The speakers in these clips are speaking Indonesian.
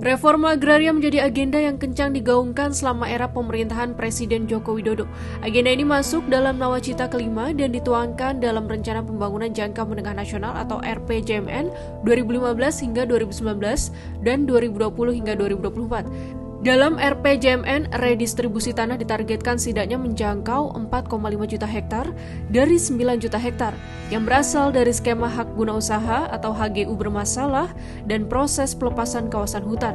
Reforma agraria menjadi agenda yang kencang digaungkan selama era pemerintahan Presiden Joko Widodo. Agenda ini masuk dalam nawacita kelima dan dituangkan dalam Rencana Pembangunan Jangka Menengah Nasional atau RPJMN 2015 hingga 2019 dan 2020 hingga 2024. Dalam RPJMN, redistribusi tanah ditargetkan setidaknya menjangkau 4,5 juta hektar dari 9 juta hektar yang berasal dari skema hak guna usaha atau HGU bermasalah dan proses pelepasan kawasan hutan.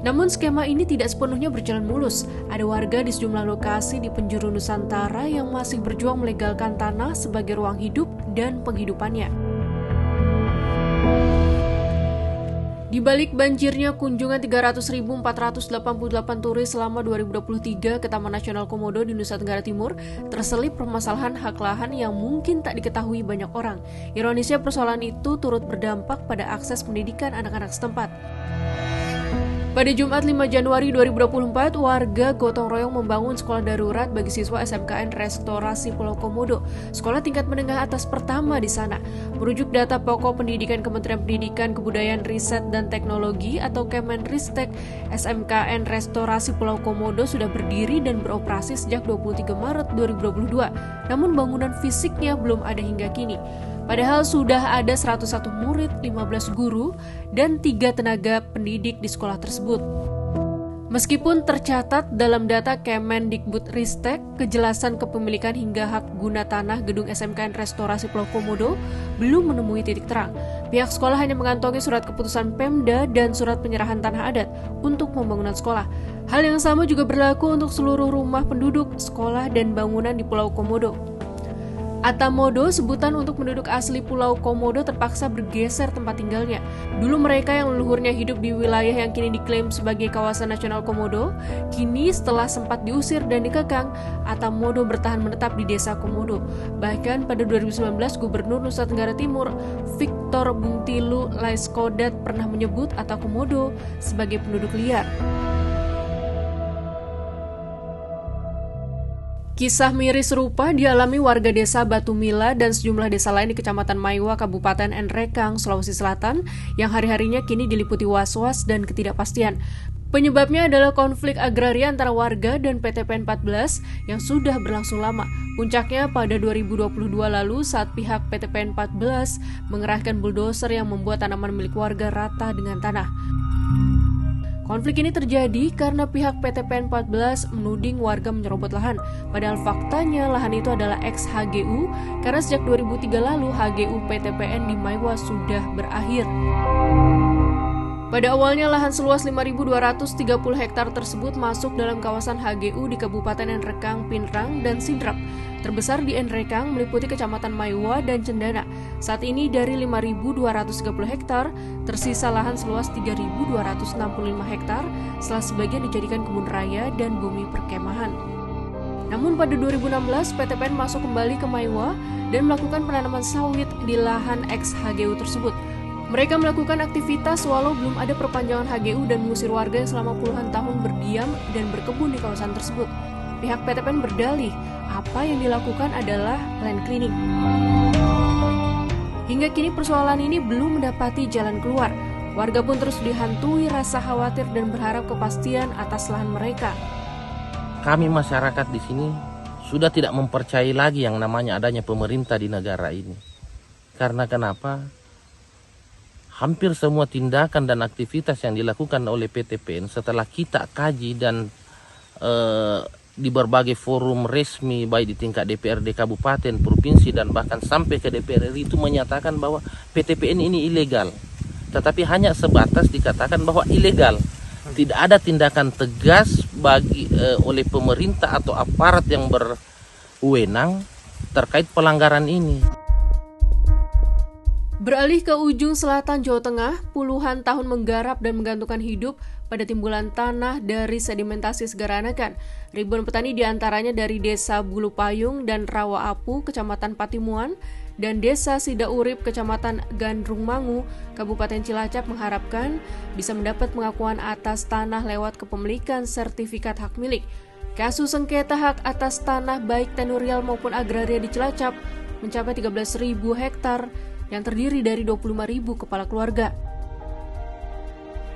Namun skema ini tidak sepenuhnya berjalan mulus. Ada warga di sejumlah lokasi di penjuru Nusantara yang masih berjuang melegalkan tanah sebagai ruang hidup dan penghidupannya. Di balik banjirnya kunjungan 300.488 turis selama 2023 ke Taman Nasional Komodo di Nusa Tenggara Timur, terselip permasalahan hak lahan yang mungkin tak diketahui banyak orang. Ironisnya persoalan itu turut berdampak pada akses pendidikan anak-anak setempat. Pada Jumat 5 Januari 2024, warga gotong royong membangun sekolah darurat bagi siswa SMKN Restorasi Pulau Komodo, sekolah tingkat menengah atas pertama di sana. Merujuk data pokok pendidikan Kementerian Pendidikan, Kebudayaan, Riset, dan Teknologi atau Kemenristek, SMKN Restorasi Pulau Komodo sudah berdiri dan beroperasi sejak 23 Maret 2022. Namun bangunan fisiknya belum ada hingga kini. Padahal sudah ada 101 murid, 15 guru, dan 3 tenaga pendidik di sekolah tersebut. Meskipun tercatat dalam data Kemendikbudristek, kejelasan kepemilikan hingga hak guna tanah gedung SMKN Restorasi Pulau Komodo belum menemui titik terang. Pihak sekolah hanya mengantongi surat keputusan Pemda dan surat penyerahan tanah adat untuk pembangunan sekolah. Hal yang sama juga berlaku untuk seluruh rumah penduduk, sekolah, dan bangunan di Pulau Komodo. Atamodo, sebutan untuk penduduk asli Pulau Komodo, terpaksa bergeser tempat tinggalnya. Dulu mereka yang leluhurnya hidup di wilayah yang kini diklaim sebagai kawasan nasional Komodo, kini setelah sempat diusir dan dikekang, Atamodo bertahan menetap di desa Komodo. Bahkan pada 2019, Gubernur Nusa Tenggara Timur, Victor Bungtilu Laiskodat pernah menyebut Atakomodo sebagai penduduk liar. Kisah miris serupa dialami warga desa Batu Mila dan sejumlah desa lain di Kecamatan Maiwa, Kabupaten Nrekang, Sulawesi Selatan, yang hari-harinya kini diliputi was-was dan ketidakpastian. Penyebabnya adalah konflik agraria antara warga dan PTPN 14 yang sudah berlangsung lama. Puncaknya pada 2022 lalu saat pihak PTPN 14 mengerahkan buldoser yang membuat tanaman milik warga rata dengan tanah. Konflik ini terjadi karena pihak PTPN 14 menuding warga menyerobot lahan. Padahal faktanya lahan itu adalah ex-HGU karena sejak 2003 lalu HGU PTPN di Maiwa sudah berakhir. Pada awalnya lahan seluas 5.230 hektar tersebut masuk dalam kawasan HGU di Kabupaten Nrekang, Pinrang, dan Sidrap. Terbesar di Nrekang meliputi Kecamatan Maiwa dan Cendana. Saat ini dari 5.230 hektar, tersisa lahan seluas 3.265 hektar setelah sebagian dijadikan kebun raya dan bumi perkemahan. Namun pada 2016, PTPN masuk kembali ke Maiwa dan melakukan penanaman sawit di lahan ex-HGU tersebut. Mereka melakukan aktivitas walau belum ada perpanjangan HGU dan mengusir warga yang selama puluhan tahun berdiam dan berkebun di kawasan tersebut. Pihak PTPN berdalih, apa yang dilakukan adalah land cleaning. Hingga kini persoalan ini belum mendapati jalan keluar. Warga pun terus dihantui rasa khawatir dan berharap kepastian atas lahan mereka. Kami masyarakat di sini sudah tidak mempercayai lagi yang namanya adanya pemerintah di negara ini. Karena kenapa? Hampir semua tindakan dan aktivitas yang dilakukan oleh PTPN setelah kita kaji dan di berbagai forum resmi baik di tingkat DPRD Kabupaten, Provinsi, dan bahkan sampai ke DPR RI itu menyatakan bahwa PTPN ini ilegal. Tetapi hanya sebatas dikatakan bahwa ilegal. Tidak ada tindakan tegas oleh pemerintah atau aparat yang berwenang terkait pelanggaran ini. Beralih ke ujung selatan Jawa Tengah, puluhan tahun menggarap dan menggantungkan hidup pada timbulan tanah dari sedimentasi Segara Anakan. Ribuan petani diantaranya dari Desa Bulu Payung dan Rawa Apu, Kecamatan Patimuan, dan Desa Sida Urip, Kecamatan Gandrung Mangu, Kabupaten Cilacap mengharapkan bisa mendapat pengakuan atas tanah lewat kepemilikan sertifikat hak milik. Kasus sengketa hak atas tanah baik tenurial maupun agraria di Cilacap mencapai 13.000 hektar yang terdiri dari 25.000 kepala keluarga.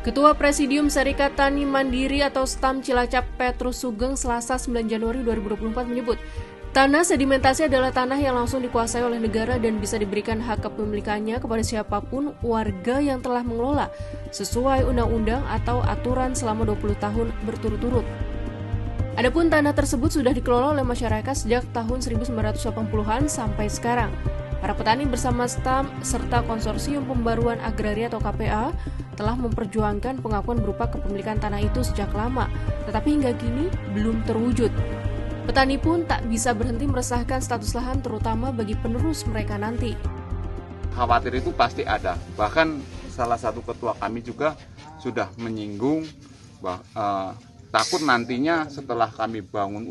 Ketua Presidium Serikat Tani Mandiri atau STAM Cilacap Petrus Sugeng Selasa 9 Januari 2024 menyebut, tanah sedimentasi adalah tanah yang langsung dikuasai oleh negara dan bisa diberikan hak kepemilikannya kepada siapapun warga yang telah mengelola sesuai undang-undang atau aturan selama 20 tahun berturut-turut. Adapun tanah tersebut sudah dikelola oleh masyarakat sejak tahun 1980-an sampai sekarang. Para petani bersama STAM serta Konsorsium Pembaruan Agraria atau KPA telah memperjuangkan pengakuan berupa kepemilikan tanah itu sejak lama, tetapi hingga kini belum terwujud. Petani pun tak bisa berhenti meresahkan status lahan terutama bagi penerus mereka nanti. Khawatir itu pasti ada. Bahkan salah satu ketua kami juga sudah menyinggung takut nantinya setelah kami bangun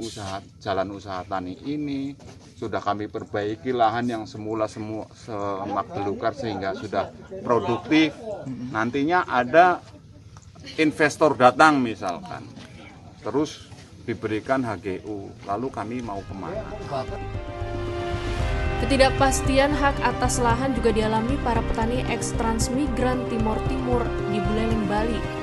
jalan usaha tani ini, sudah kami perbaiki lahan yang semula semak belukar sehingga sudah produktif. Nantinya ada investor datang misalkan, terus diberikan HGU, lalu kami mau kemana? Ketidakpastian hak atas lahan juga dialami para petani eks-transmigran Timor Timur di Buleleng, Bali.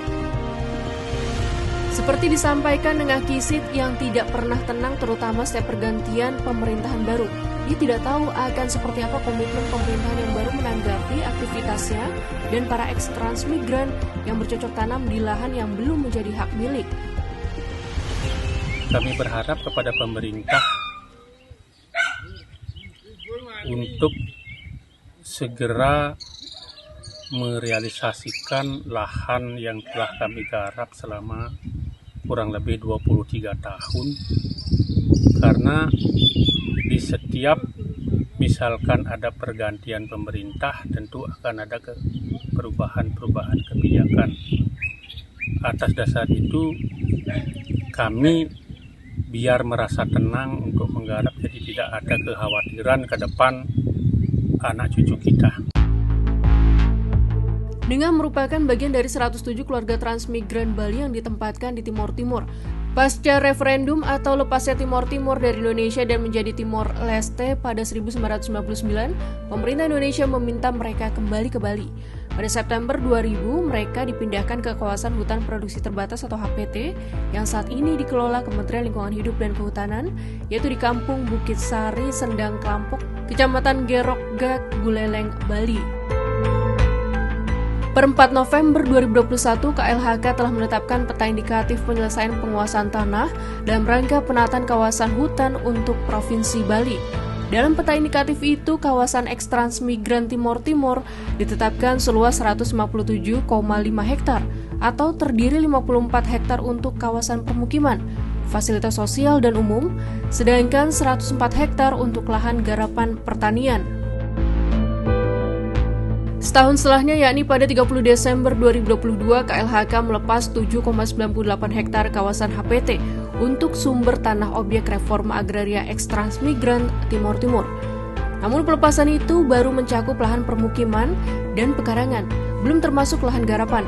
Seperti disampaikan Nengah Kisit yang tidak pernah tenang terutama setiap pergantian pemerintahan baru. Dia tidak tahu akan seperti apa komitmen pemerintahan yang baru menanggapi aktivitasnya dan para eks-transmigran yang bercocok tanam di lahan yang belum menjadi hak milik. Kami berharap kepada pemerintah untuk segera merealisasikan lahan yang telah kami garap selama kurang lebih 23 tahun, karena di setiap misalkan ada pergantian pemerintah tentu akan ada perubahan kebijakan. Atas dasar itu kami biar merasa tenang untuk menggarap, jadi tidak ada kekhawatiran ke depan anak cucu kita. Nengah merupakan bagian dari 107 keluarga transmigran Bali yang ditempatkan di Timor Timur. Pasca referendum atau lepasnya Timor Timur dari Indonesia dan menjadi Timor Leste pada 1999, pemerintah Indonesia meminta mereka kembali ke Bali. Pada September 2000, mereka dipindahkan ke kawasan hutan produksi terbatas atau HPT yang saat ini dikelola Kementerian Lingkungan Hidup dan Kehutanan, yaitu di Kampung Bukit Sari, Sendang Klampok, Kecamatan Gerokgak, Buleleng, Bali. Per 4 November 2021, KLHK telah menetapkan peta indikatif penyelesaian penguasaan tanah dalam rangka penataan kawasan hutan untuk Provinsi Bali. Dalam peta indikatif itu, kawasan eks-transmigran Timor Timur ditetapkan seluas 157,5 hektar atau terdiri 54 hektar untuk kawasan permukiman, fasilitas sosial dan umum, sedangkan 104 hektar untuk lahan garapan pertanian. Setahun setelahnya, yakni pada 30 Desember 2022, KLHK melepas 7,98 hektar kawasan HPT untuk sumber tanah objek reforma agraria eks-transmigran Timor Timur. Namun pelepasan itu baru mencakup lahan permukiman dan pekarangan, belum termasuk lahan garapan.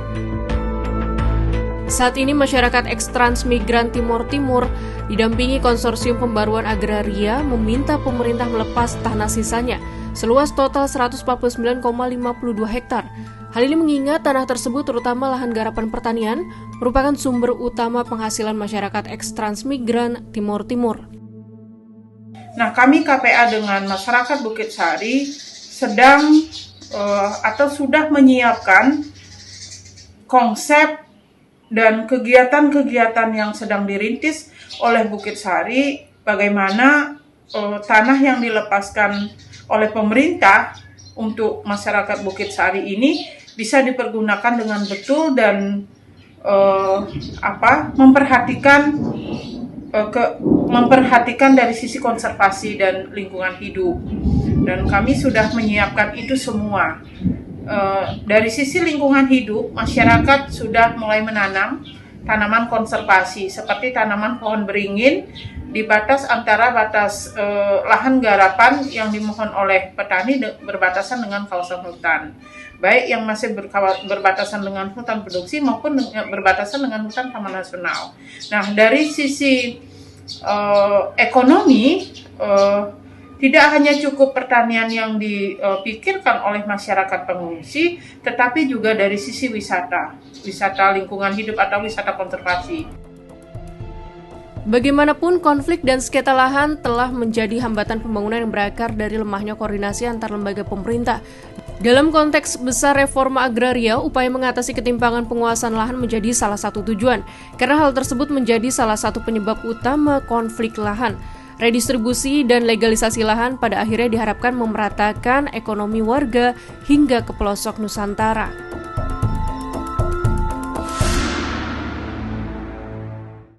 Saat ini masyarakat eks-transmigran Timor Timur didampingi Konsorsium Pembaruan Agraria meminta pemerintah melepas tanah sisanya seluas total 149,52 hektar. Hal ini mengingat tanah tersebut, terutama lahan garapan pertanian, merupakan sumber utama penghasilan masyarakat eks-transmigran Timor Timur. Nah, kami KPA dengan masyarakat Bukit Sari sedang atau sudah menyiapkan konsep dan kegiatan-kegiatan yang sedang dirintis oleh Bukit Sari, bagaimana tanah yang dilepaskan oleh pemerintah untuk masyarakat Bukit Sari ini bisa dipergunakan dengan betul dan memperhatikan dari sisi konservasi dan lingkungan hidup. Dan kami sudah menyiapkan itu semua. Dari sisi lingkungan hidup, masyarakat sudah mulai menanam tanaman konservasi seperti tanaman pohon beringin di batas antara batas lahan garapan yang dimohon oleh petani berbatasan dengan kawasan hutan, baik yang masih berbatasan dengan hutan produksi maupun berbatasan dengan hutan taman nasional. Nah, dari sisi ekonomi Tidak hanya cukup pertanian yang dipikirkan oleh masyarakat pengungsi, tetapi juga dari sisi wisata lingkungan hidup atau wisata konservasi. Bagaimanapun, konflik dan sengketa lahan telah menjadi hambatan pembangunan yang berakar dari lemahnya koordinasi antar lembaga pemerintah. Dalam konteks besar reforma agraria, upaya mengatasi ketimpangan penguasaan lahan menjadi salah satu tujuan, karena hal tersebut menjadi salah satu penyebab utama konflik lahan. Redistribusi dan legalisasi lahan pada akhirnya diharapkan memeratakan ekonomi warga hingga ke pelosok Nusantara.